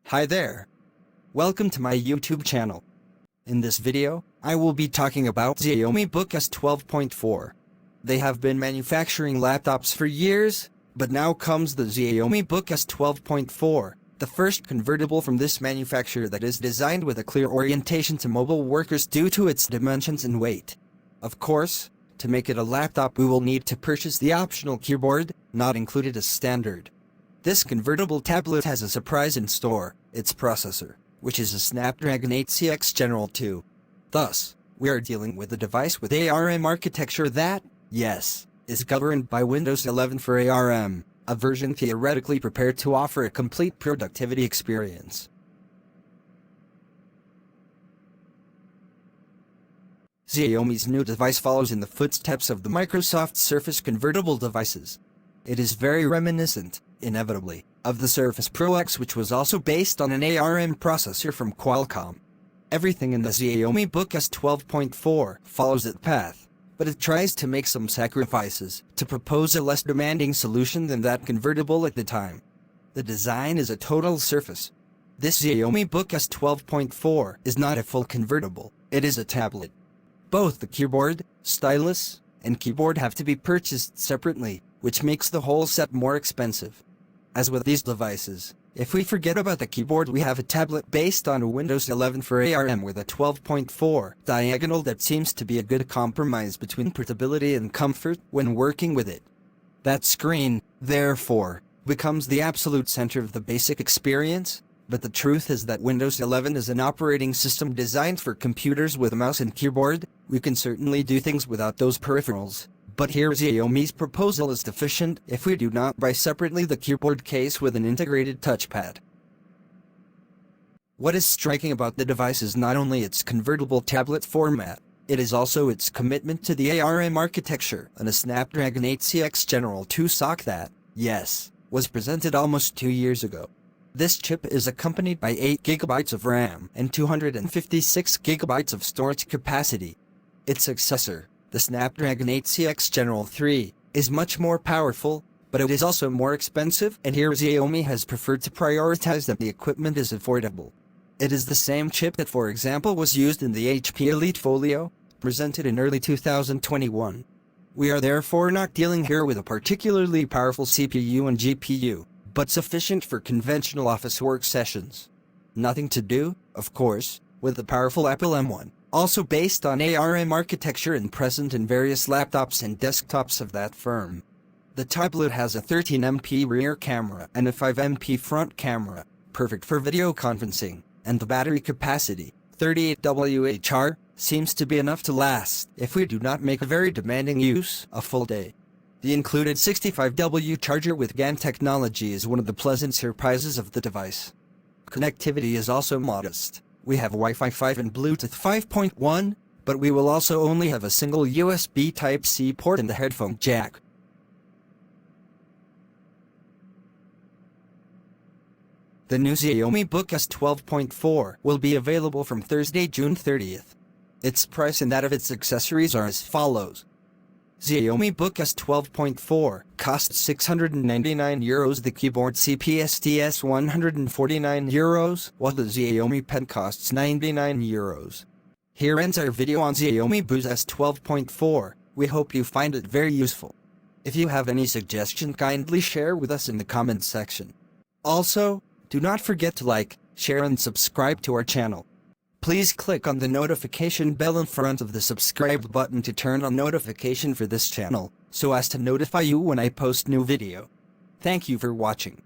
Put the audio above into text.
Hi there. Welcome to my YouTube channel. In this video, I will be talking about Xiaomi Book S 12.4. They have been manufacturing laptops for years, but now comes the Xiaomi Book S 12.4, the first convertible from this manufacturer that is designed with a clear orientation to mobile workers due to its dimensions and weight. Of course, to make it a laptop we will need to purchase the optional keyboard, not included as standard. This convertible tablet has a surprise in store, its processor, which is a Snapdragon 8cx General 2. Thus, we are dealing with a device with ARM architecture that, yes, is governed by Windows 11 for ARM, a version theoretically prepared to offer a complete productivity experience. Xiaomi's new device follows in the footsteps of the Microsoft Surface convertible devices. It is very reminiscent, inevitably, of the Surface Pro X, which was also based on an ARM processor from Qualcomm. Everything in the Xiaomi Book S 12.4 follows that path, but it tries to make some sacrifices to propose a less demanding solution than that convertible at the time. The design is a total Surface. This Xiaomi Book S 12.4 is not a full convertible, it is a tablet. Both the keyboard, stylus, and keyboard have to be purchased separately, which makes the whole set more expensive. As with these devices, if we forget about the keyboard, we have a tablet based on a Windows 11 for ARM with a 12.4 diagonal that seems to be a good compromise between portability and comfort when working with it. That screen, therefore, becomes the absolute center of the basic experience, but the truth is that Windows 11 is an operating system designed for computers with a mouse and keyboard. We can certainly do things without those peripherals. But here Xiaomi's proposal is deficient if we do not buy separately the keyboard case with an integrated touchpad. What is striking about the device is not only its convertible tablet format, it is also its commitment to the ARM architecture and a Snapdragon 8cx General 2 SoC that, yes, was presented almost 2 years ago. This chip is accompanied by 8GB of RAM and 256GB of storage capacity. Its successor, the Snapdragon 8cx General 3, is much more powerful, but it is also more expensive, and here Xiaomi has preferred to prioritize that the equipment is affordable. It is the same chip that, for example, was used in the HP Elite Folio, presented in early 2021. We are therefore not dealing here with a particularly powerful CPU and GPU, but sufficient for conventional office work sessions. Nothing to do, of course, with the powerful Apple M1. Also based on ARM architecture and present in various laptops and desktops of that firm. The tablet has a 13MP rear camera and a 5MP front camera, perfect for video conferencing, and the battery capacity, 38 Wh, seems to be enough to last if we do not make a very demanding use a full day. The included 65W charger with GaN technology is one of the pleasant surprises of the device. Connectivity is also modest. We have Wi-Fi 5 and Bluetooth 5.1, but we will also only have a single USB Type-C port in the headphone jack. The new Xiaomi Book S 12.4 will be available from Thursday, June 30th. Its price and that of its accessories are as follows. Xiaomi Book S 12.4 costs €699, the keyboard CPSTS €149, while the Xiaomi Pen costs €99. Here ends our video on Xiaomi Book S 12.4. We hope you find it very useful. If you have any suggestion, kindly share with us in the comments section. Also, do not forget to like, share and subscribe to our channel. Please click on the notification bell in front of the subscribe button to turn on notification for this channel, so as to notify you when I post new video. Thank you for watching.